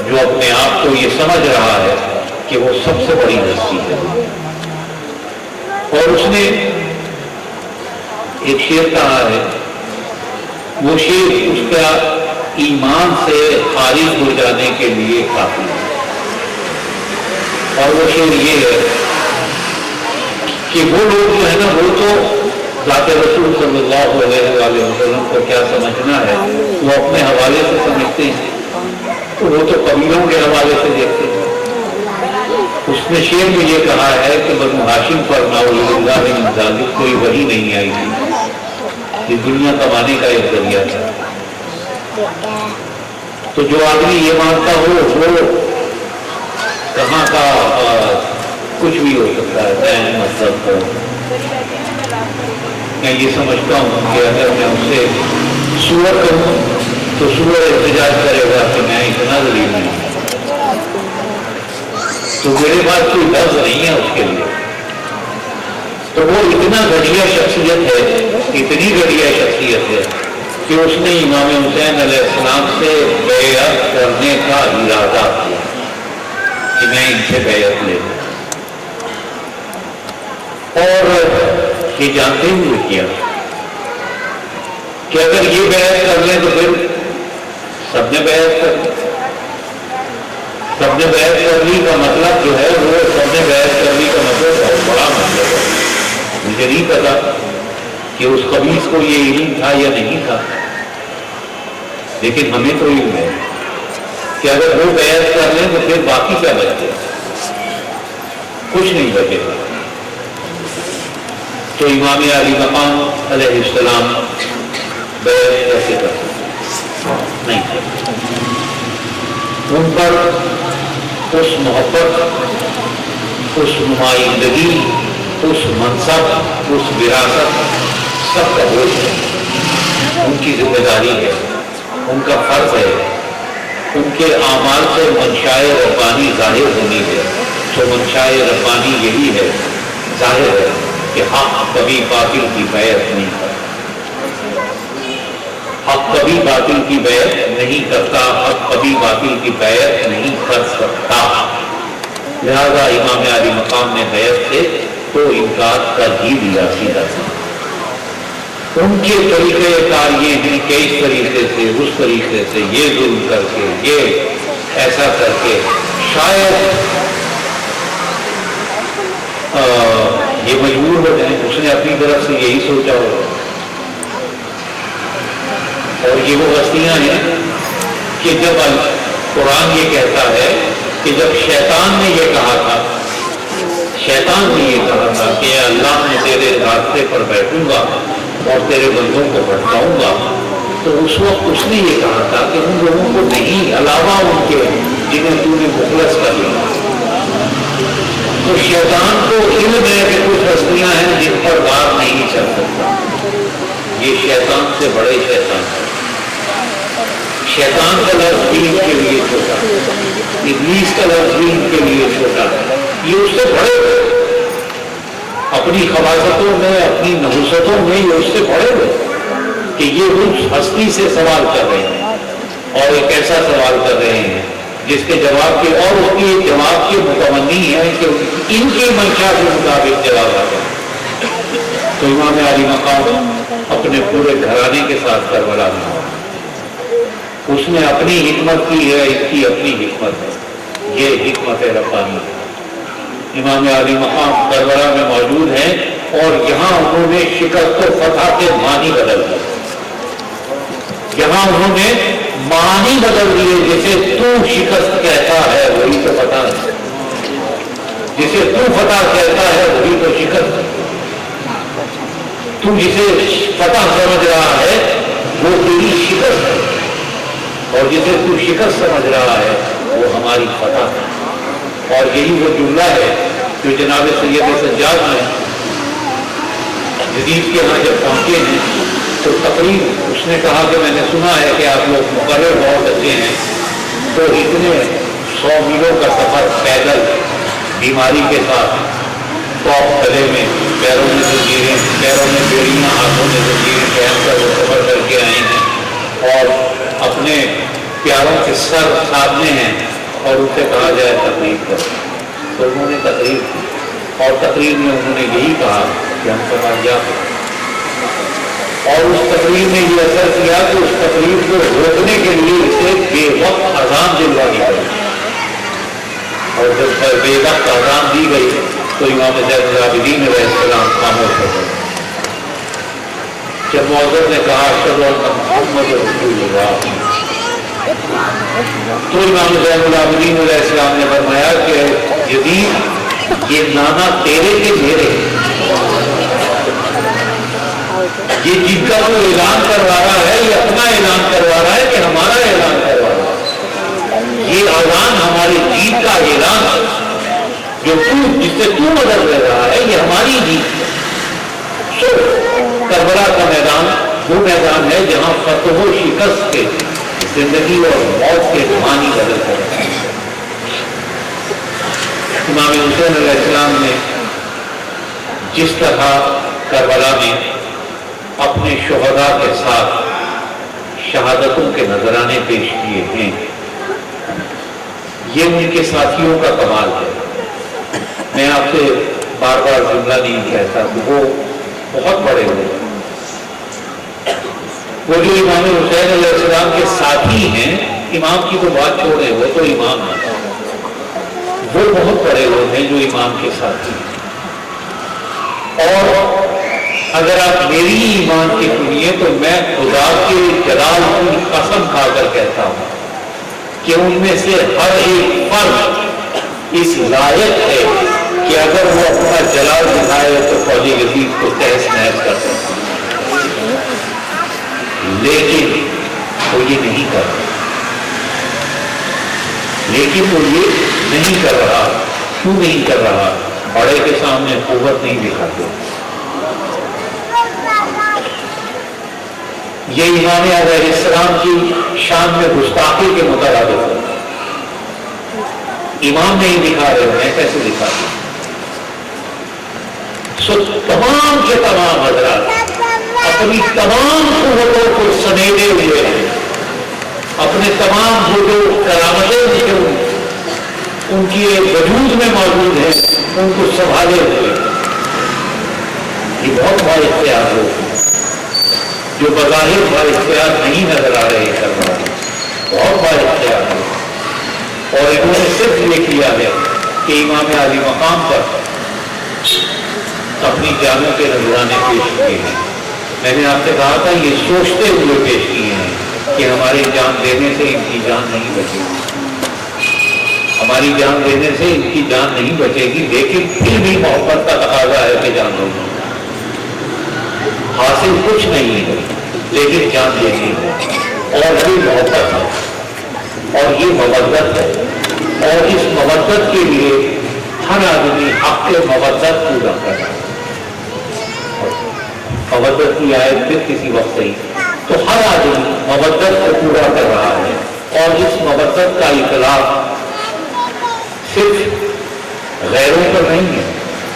[SPEAKER 1] جو اپنے آپ کو یہ سمجھ رہا ہے کہ وہ سب سے بڑی ہستی ہے۔ اور اس نے ایک شعر کہا ہے، وہ شعر اس کا ایمان سے خارج ہو جانے کے لیے کافی ہے، اور وہ شعر یہ ہے کہ وہ لوگ جو ہے نا، وہ تو ذات رسول صلی اللہ علیہ وآلہ وسلم کو کیا سمجھنا ہے، وہ اپنے حوالے سے سمجھتے ہیں، وہ تو قبیلوں کے حوالے سے دیکھتے ہیں۔ اس نے شعر میں یہ کہا ہے کہ بنو ہاشم پر ناؤذ باللہ من ذالک کوئی وحی نہیں آئی تھی، یہ دنیا کمانے کا ایک ذریعہ تھا۔ تو جو آدمی یہ مانتا ہو وہ کہاں کا کچھ بھی ہو سکتا ہے، میں مطلب کو میں یہ سمجھتا ہوں کہ اگر میں اسے سور کروں تو سور احتجاج کرے گا کہ میں اتنا ذلیل نہیں ہوں، تو میرے پاس کوئی لفظ نہیں ہے اس کے لیے۔ تو وہ اتنا گھٹیا شخصیت ہے، اتنی گھٹیا شخصیت ہے کہ اس نے امام حسین علیہ السلام سے بیعت کرنے کا ارادہ کیا کہ میں ان سے بیعت لے لوں، اور یہ جانتے ہوئے کیا کہ اگر یہ بیعت کر لیں تو پھر سب نے بیعت کر لی۔ سب نے بیعت کر لی کا مطلب جو ہے وہ سب نے بیعت کر لی کا مطلب بہت بڑا مطلب ہے۔ مجھے نہیں پتا کہ اس خبیث کو یہ علم تھا یا نہیں تھا، لیکن ہمیں تو علم ہے کہ اگر وہ بیعت کر لیں تو پھر باقی کیا بچے، کچھ نہیں بچے گا۔ تو امام علی مقام علیہ السلام بیعت کیسے کر سکتے؟ نہیں کرتے۔ ان پر اس محبت، اس نمائندگی، اس منصب، اس وراثت سب کا بوجھ ہے، ان کی ذمہ داری ہے، ان کا فرض ہے، ان کے اعمال سے منشائے ربانی ظاہر ہونی ہے۔ تو منشائے ربانی یہی ہے، ظاہر ہے کہ حق کبھی باطل کی بیعت نہیں کرتا، حق کبھی باطل کی بیعت نہیں کرتا، حق کبھی باطل کی بیعت نہیں کر سکتا۔ لہذا امام علی مقام نے بیعت سے تو انکار کر ہی دیا سیدھا سا۔ ان کے طریقے کار یہ ہیں کہ اس طریقے سے، اس طریقے سے، یہ ظلم کر کے، یہ ایسا کر کے، شاید یہ مجبور ہو جائیں۔ اس نے اپنی طرف سے یہی سوچا ہوگا، اور یہ وہ ہستیاں ہیں کہ جب قرآن یہ کہتا ہے کہ جب شیطان نے یہ کہا تھا، شیطان نے یہ کہا تھا کہ اللہ میں تیرے راستے پر بیٹھوں گا اور تیرے بندوں کو بھٹکاؤں گا، تو اس وقت اس نے یہ کہا تھا کہ ان لوگوں کو نہیں، علاوہ ان کے جنہیں تو نے مخلص کر لیا۔ تو شیطان کو علم ہے کہ کچھ ہستیاں ہیں جن پر بات نہیں چل سکتا، یہ شیطان سے بڑے شیطان ہیں۔ شیطان کا لفظ بھی ان کے لیے چھوٹا ہے، ابلیس کا لفظ بھی ان کے لیے چھوٹا ہے، یہ اس سے بڑے ہوئے اپنی خباثتوں میں، اپنی نحوستوں میں، یہ اس سے بڑے ہوئے کہ یہ اس ہستی سے سوال کر رہے ہیں، اور ایک ایسا سوال کر رہے ہیں جس کے جواب کے، اور اس کی جواب کے متمنی ہے کہ ان کی منشا کے مطابق جواب آ جائے۔ تو امام علی مقام اپنے پورے گھرانے کے ساتھ کربلا میں، اس نے اپنی حکمت کی ہے، اس کی اپنی حکمت ہے، یہ حکمت ربانی ہے۔ امام علی مقام کربلا میں موجود ہیں، اور یہاں انہوں نے شکست و فتح کے معنی بدل دیے، یہاں انہوں نے معنی بدل دیے۔ جسے تو شکست کہتا ہے وہی تو فتح ہے، جسے تو فتح کہتا ہے وہی تو شکست ہے۔ تو جسے فتح سمجھ رہا ہے وہ تیری شکست ہے، اور جسے تو شکست سمجھ رہا ہے وہ ہماری فتح ہے۔ اور یہی وہ جملہ ہے جو جناب سید سجاد نے جدید کے ہاں جب پہنچے ہیں تو تقریب اس نے کہا کہ میں نے سنا ہے کہ آپ لوگ مقرر بہت اچھے ہیں، تو اتنے 100 میلوں کا سفر پیدل بیماری کے ساتھ، ٹاپ گلے میں، پیروں میں زنجیریں، پیروں میں بیڑیاں، ہاتھوں میں زنجیریں پہن کر وہ سفر کر اور اپنے پیاروں کے سر سامنے ہیں اور ان سے کہا جائے تقریر کرو، تو انہوں نے تقریر کی، اور تقریر میں انہوں نے یہی کہا کہ ہم کامیاب ہیں، اور اس تقریر نے یہ اثر کیا کہ اس تقریر کو روکنے کے لیے اسے بے وقت اذان دلوانی پڑی، اور جب بے وقت اذان دی گئی تو امام زین العابدین علیہ السلام خاموش ہو گئے۔ جب مؤذن نے کہا اشہد ان محمد رسول اللہ، تو امام زین العابدین علیہ السلام نے فرمایا کہ یزید یہ نانا تیرے کے میرے، یہ جن کا تو اعلان کروا رہا ہے یہ اپنا اعلان کروا رہا ہے کہ ہمارا اعلان کروا رہا ہے، یہ اذان ہماری جیت کا اعلان ہے، جو جس سے تو مدد لے رہا ہے یہ ہماری جیت۔ سو کربلا کا میدان وہ میدان ہے جہاں فتح و شکست کے، زندگی اور موت کے معنی بدل کر رہے ہیں۔ امام حسین علیہ السلام نے جس طرح کربلا میں اپنے شہداء کے ساتھ شہادتوں کے نذرانے پیش کیے ہیں، یہ ان کے ساتھیوں کا کمال ہے۔ میں آپ سے بار بار جملہ نہیں کہتا کہ وہ بہت بڑے ہوئے، وہ جو امام حسین علیہ السلام کے ساتھی ہیں، امام کی تو بات چھوڑے، وہ تو امام ہے، وہ بہت بڑے لوگ ہیں جو امام کے ساتھی ہیں۔ اور اگر آپ میری ایمان کی سنیے تو میں خدا کے جلال کی قسم کھا کر کہتا ہوں کہ ان میں سے ہر ایک فرد اس لائق ہے کہ اگر وہ اپنا جلال دکھائے تو فوج یزید کو تہس نہس کر سکتا ہے، لیکن وہ یہ نہیں کر رہا، کیوں نہیں کر رہا؟ بڑے کے سامنے قوت نہیں دکھاتے۔ یہ امام علیہ السلام کی شان میں گستاخی کے مترادف ہے۔ امام نہیں دکھا رہے ہیں، کیسے دکھاتے ہیں؟ سو تمام کے تمام حضرات اپنی تمام قوتوں کو سمیٹے ہوئے ہیں، اپنے تمام جو کرامتیں ان کی وجود میں موجود ہیں ان کو سنبھالے ہوئے۔ یہ بہت بڑا اختیار ہو جو بظاہر بڑا اختیار نہیں نظر آ رہے کرنا، بہت بڑا اختیار ہے، اور انہوں نے صرف یہ کیا ہے کہ امام علی مقام پر اپنی جانوں کے نذرانے پیش کیے ہیں۔ میں نے آپ سے کہا تھا یہ سوچتے ہوئے پیش کیے ہیں کہ ہماری جان دینے سے ان کی جان نہیں بچے گی، ہماری جان دینے سے ان کی جان نہیں بچے گی، لیکن پھر بھی محبت کا تقاضا ہے کہ جان دو، حاصل کچھ نہیں ہے لیکن جان دینی ہے، اور یہ محبت ہے اور یہ مودت ہے، اور اس مودت کے لیے ہر آدمی حق مودت پورا کر رہا ہے۔ مودت کی آیت پھر کسی وقت صحیح، تو ہر آدمی مودت کو پورا کر رہا ہے، اور اس مودت کا اطلاق صرف غیروں پر نہیں ہے،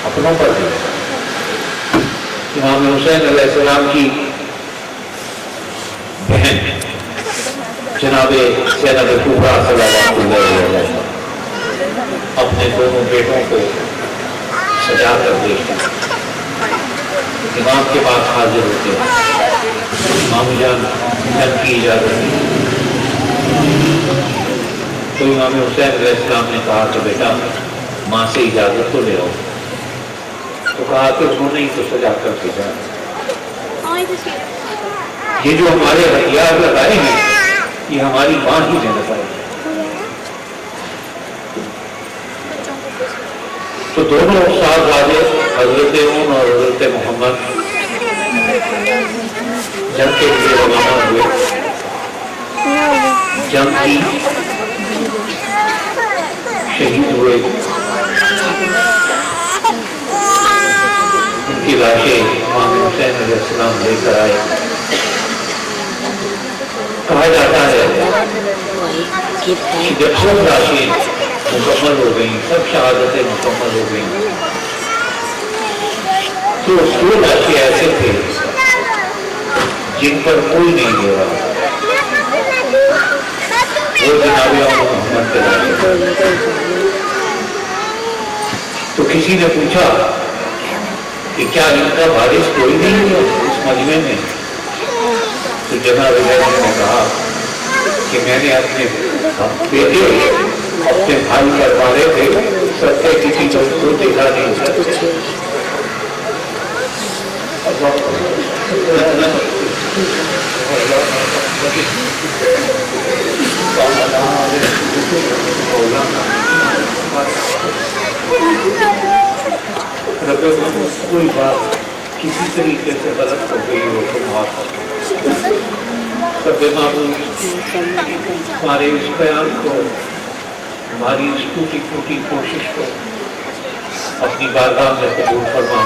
[SPEAKER 1] اپنوں پر بھی ہے۔ امام حسین علیہ السلام کی بہن جناب زینب کبریٰ صلی اللہ علیہ وسلم اپنے دونوں بیٹوں کو سجا کر دیکھتے امام کے پاس حاضر ہوتے ہیں، امام جان جنگ کی اجازت دی، تو امام حسین علیہ السلام نے کہا کہ بیٹا ماں سے اجازت تو لے آؤ، تو کہا کہ انہوں نے ہی تو سجا کر بھیجا، یہ جو ہمارے ہتھیار لگائے ہیں یہ ہماری ماں ہی نے لگائے۔ تو دونوں صاحبزادے حضرت عمر اور حضرت محمد جنگ کے لیے روانہ ہوئے، جنگ کی، شہید ہوئے، ان کی لاشیں امام حسین علیہ السلام لے کر آئے۔ کہا جاتا ہے کہ جب سب لاشیں مکمل ہو گئیں، سب شہادتیں مکمل ہو گئیں، تو 2 لاشیں ایسے تھے جن پر کوئی نہیں لے رہا، محمد تو کسی نے پوچھا کہ کیا ان کا وارث کوئی نہیں ہے اس مجمع میں؟ تو جناب علیہ نے کہا کہ میں نے اپنے بیٹے اپنے بھائی پر مارے تھے، سب کے کسی کو دیکھا نہیں سکتے۔ کوئی بات کسی طریقے سے غلط ہو گئی ہو تو معاف کرو۔ رب معبود ہمارے اس بیان کو، ہماری اس ٹوٹی پھوٹی کوشش کو اپنی بارگاہ میں قبول فرما۔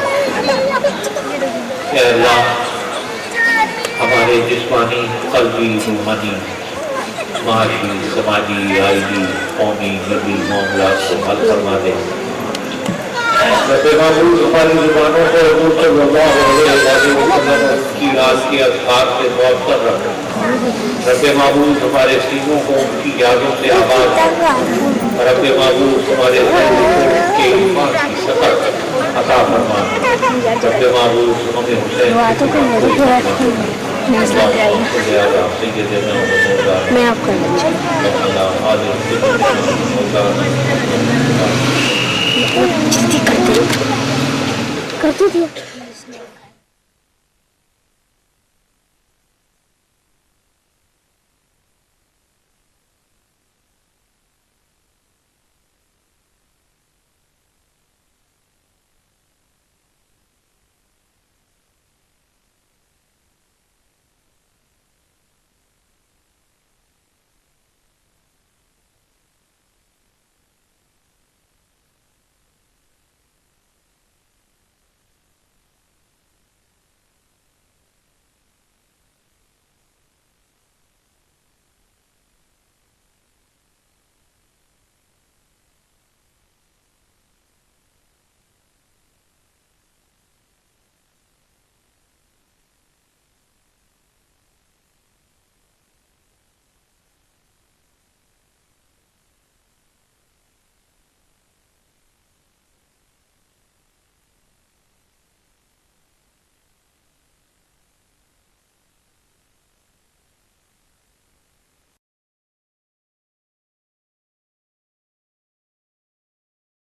[SPEAKER 1] اے اللہ ہمارے جسمانی، قلبی، روحانی، معاشی، سماجی، آئینی، قومی، ملی معاملات کو حل فرما دے۔ رب معبود ہماری زبانوں کو حضور صلی اللہ علیہ وسلم کی رات کے اذکار سے معطر رکھ۔ رب معبود ہمارے سینوں کو ان کی یادوں سے آباد رکھ۔ رب معبود ہمارے ذہنوں کے ایمان کی سطح عطا فرما۔ رب معبود ہمیں حسین
[SPEAKER 2] میں آپ کو کرتی تھی